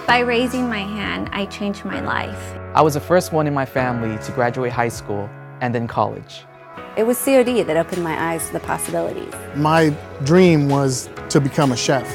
By raising my hand, I changed my life. I was the first one in my family to graduate high school and then college. It was COD that opened my eyes to the possibilities. My dream was to become a chef.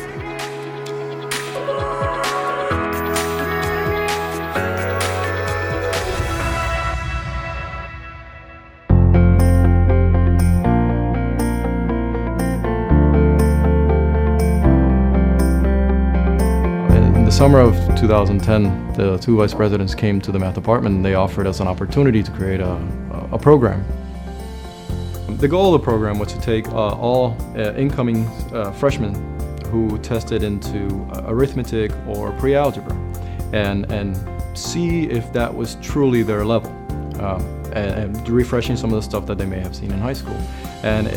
In the summer of 2010, the two vice presidents came to the math department and they offered us an opportunity to create a program. The goal of the program was to take all incoming freshmen who tested into arithmetic or pre-algebra and see if that was truly their level, and refreshing some of the stuff that they may have seen in high school. And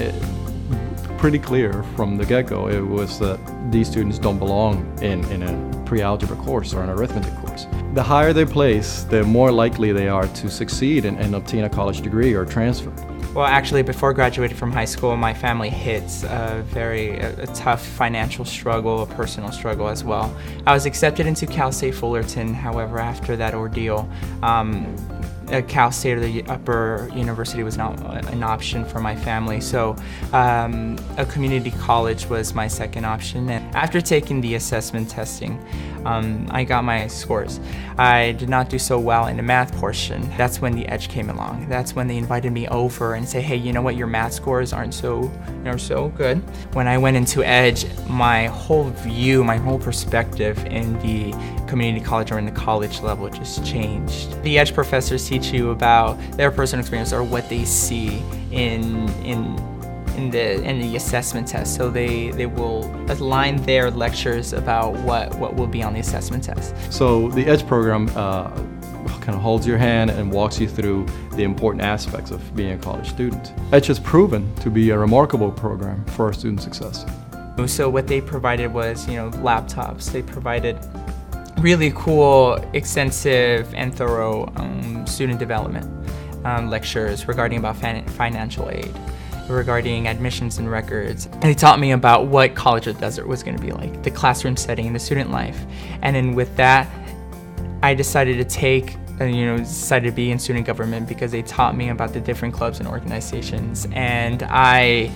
pretty clear from the get-go, it was that these students don't belong in a pre-algebra course or an arithmetic course. The higher they place, the more likely they are to succeed and obtain a college degree or transfer. Well, actually, before graduating from high school, my family hit a tough financial struggle, a personal struggle as well. I was accepted into Cal State Fullerton. However, after that ordeal, Cal State or the upper university was not an option for my family, so a community college was my second option. And after taking the assessment testing, I got my scores. I did not do so well in the math portion. That's when the Edge came along. That's when they invited me over and say, hey, you know what, your math scores aren't so good. When I went into Edge, my whole view, my whole perspective in the community college or in the college level just changed. The Edge professors teach you about their personal experience or what they see in the assessment test. So they will align their lectures about what will be on the assessment test. So the EDGE program kind of holds your hand and walks you through the important aspects of being a college student. EDGE has proven to be a remarkable program for our student success. So what they provided was, laptops. They provided really cool, extensive, and thorough student development lectures regarding about financial aid, regarding admissions and records. And they taught me about what College of the Desert was going to be like, the classroom setting, the student life. And then with that, I decided to decided to be in student government because they taught me about the different clubs and organizations. And I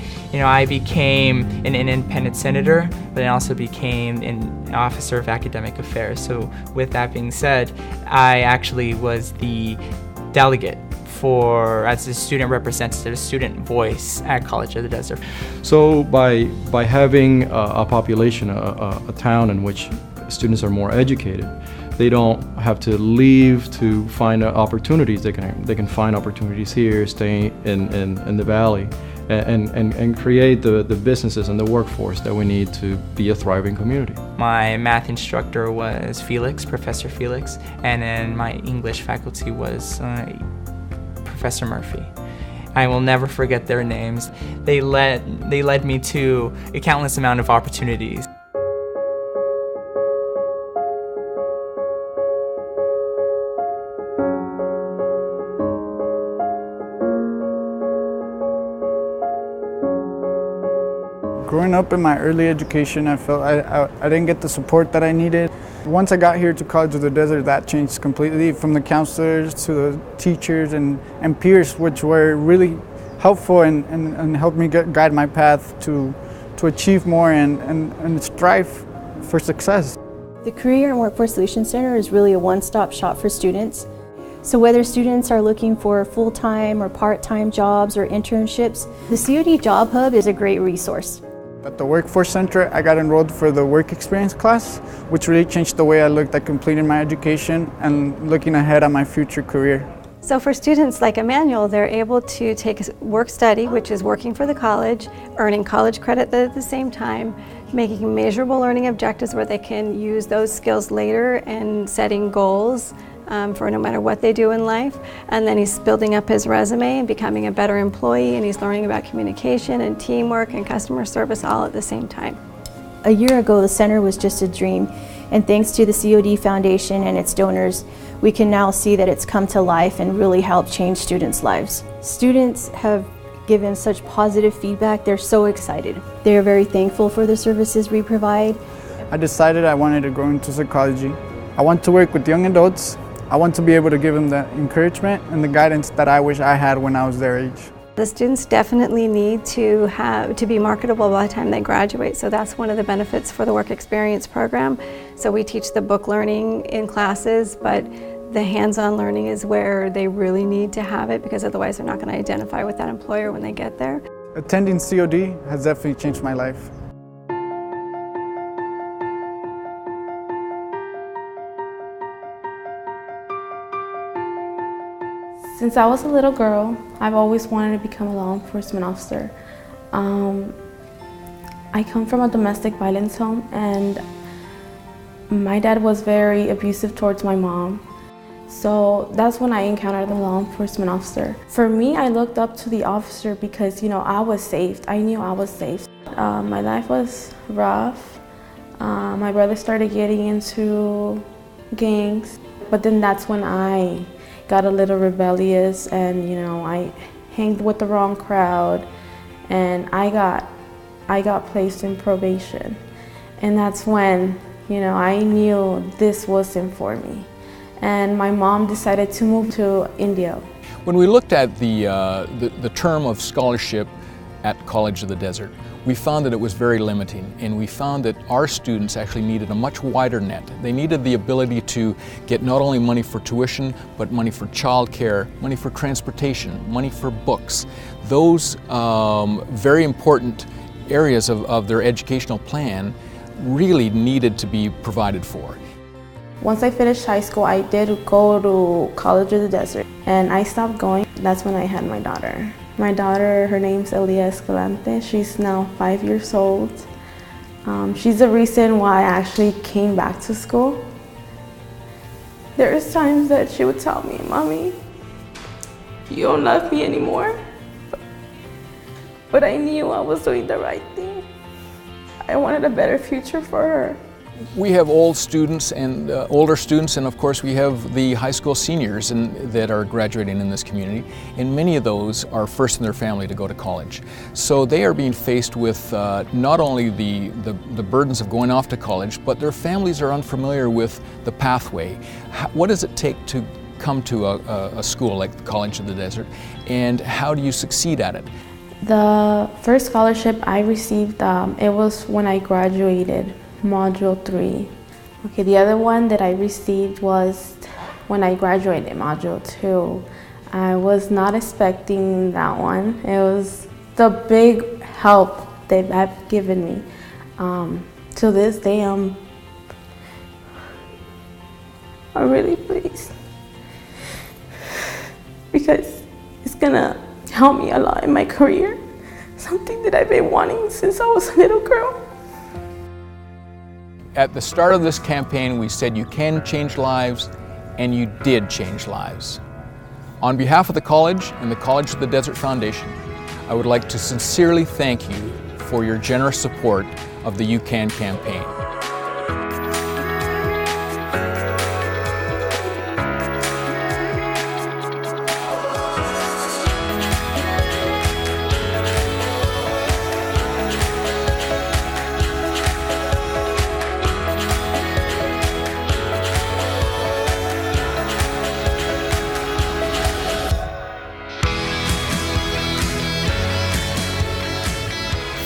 became an independent senator, but I also became an officer of academic affairs. So with that being said, I actually was the delegate as a student representative, a student voice at College of the Desert. So by having a population, a town in which students are more educated, they don't have to leave to find opportunities. They can find opportunities here, stay in the valley, and create the businesses and the workforce that we need to be a thriving community. My math instructor was Felix, Professor Felix, and then my English faculty was Professor Murphy. I will never forget their names. They led me to a countless amount of opportunities. Growing up in my early education, I felt I didn't get the support that I needed. Once I got here to College of the Desert, that changed completely, from the counselors to the teachers and peers, which were really helpful and helped me guide my path to achieve more and strive for success. The Career and Workforce Solutions Center is really a one-stop shop for students. So whether students are looking for full-time or part-time jobs or internships, the COD Job Hub is a great resource. At the Workforce Center, I got enrolled for the work experience class, which really changed the way I looked at completing my education and looking ahead at my future career. So for students like Emmanuel, they're able to take work study, which is working for the college, earning college credit at the same time, making measurable learning objectives where they can use those skills later and setting goals for no matter what they do in life. And then he's building up his resume and becoming a better employee, and he's learning about communication and teamwork and customer service all at the same time. A year ago, the center was just a dream, and thanks to the COD Foundation and its donors, we can now see that it's come to life and really helped change students' lives. Students have given such positive feedback. They're so excited. They're very thankful for the services we provide. I decided I wanted to go into psychology. I want to work with young adults. I want to be able to give them the encouragement and the guidance that I wish I had when I was their age. The students definitely need to be marketable by the time they graduate, so that's one of the benefits for the work experience program. So we teach the book learning in classes, but the hands-on learning is where they really need to have it, because otherwise they're not going to identify with that employer when they get there. Attending COD has definitely changed my life. Since I was a little girl, I've always wanted to become a law enforcement officer. I come from a domestic violence home, and my dad was very abusive towards my mom. So that's when I encountered the law enforcement officer. For me, I looked up to the officer because, I was saved. I knew I was saved. My life was rough. My brother started getting into gangs, but then that's when I got a little rebellious, and I hanged with the wrong crowd, and I got placed in probation. And that's when I knew this wasn't for me. And my mom decided to move to India. When we looked at the term of scholarship at College of the Desert, we found that it was very limiting, and we found that our students actually needed a much wider net. They needed the ability to get not only money for tuition, but money for childcare, money for transportation, money for books. Those very important areas of their educational plan really needed to be provided for. Once I finished high school, I did go to College of the Desert, and I stopped going. That's when I had my daughter. My daughter, her name's Elia Escalante. She's now 5 years old. She's the reason why I actually came back to school. There's times that she would tell me, "Mommy, you don't love me anymore." But I knew I was doing the right thing. I wanted a better future for her. We have old students and older students, and of course we have the high school seniors that are graduating in this community, and many of those are first in their family to go to college. So they are being faced with not only the burdens of going off to college, but their families are unfamiliar with the pathway. What does it take to come to a school like the College of the Desert, and how do you succeed at it? The first scholarship I received, it was when I graduated. Module 3. Okay, the other one that I received was when I graduated, Module 2. I was not expecting that one. It was the big help they've given me. To this day, I'm really pleased, because it's gonna help me a lot in my career, something that I've been wanting since I was a little girl. At the start of this campaign, we said you can change lives, and you did change lives. On behalf of the college and the College of the Desert Foundation, I would like to sincerely thank you for your generous support of the You Can campaign.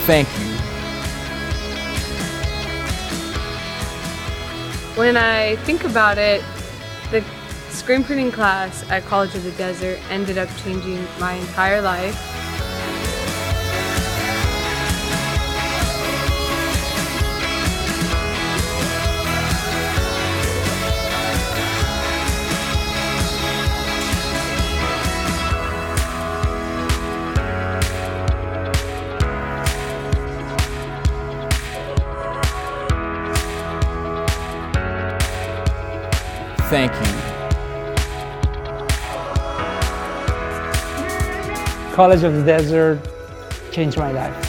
Thank you. When I think about it, the screen printing class at College of the Desert ended up changing my entire life. Thank you. College of the Desert changed my life.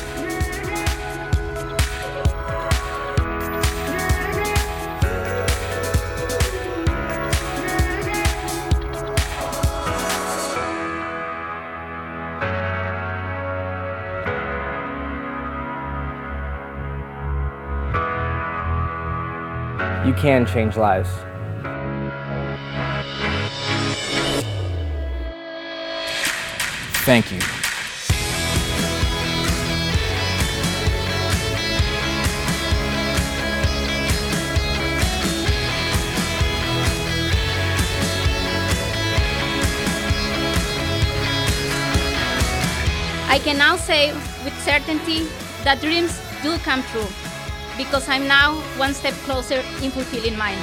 we can change lives. Thank you. I can now say with certainty that dreams do come true, because I'm now one step closer in fulfilling mine.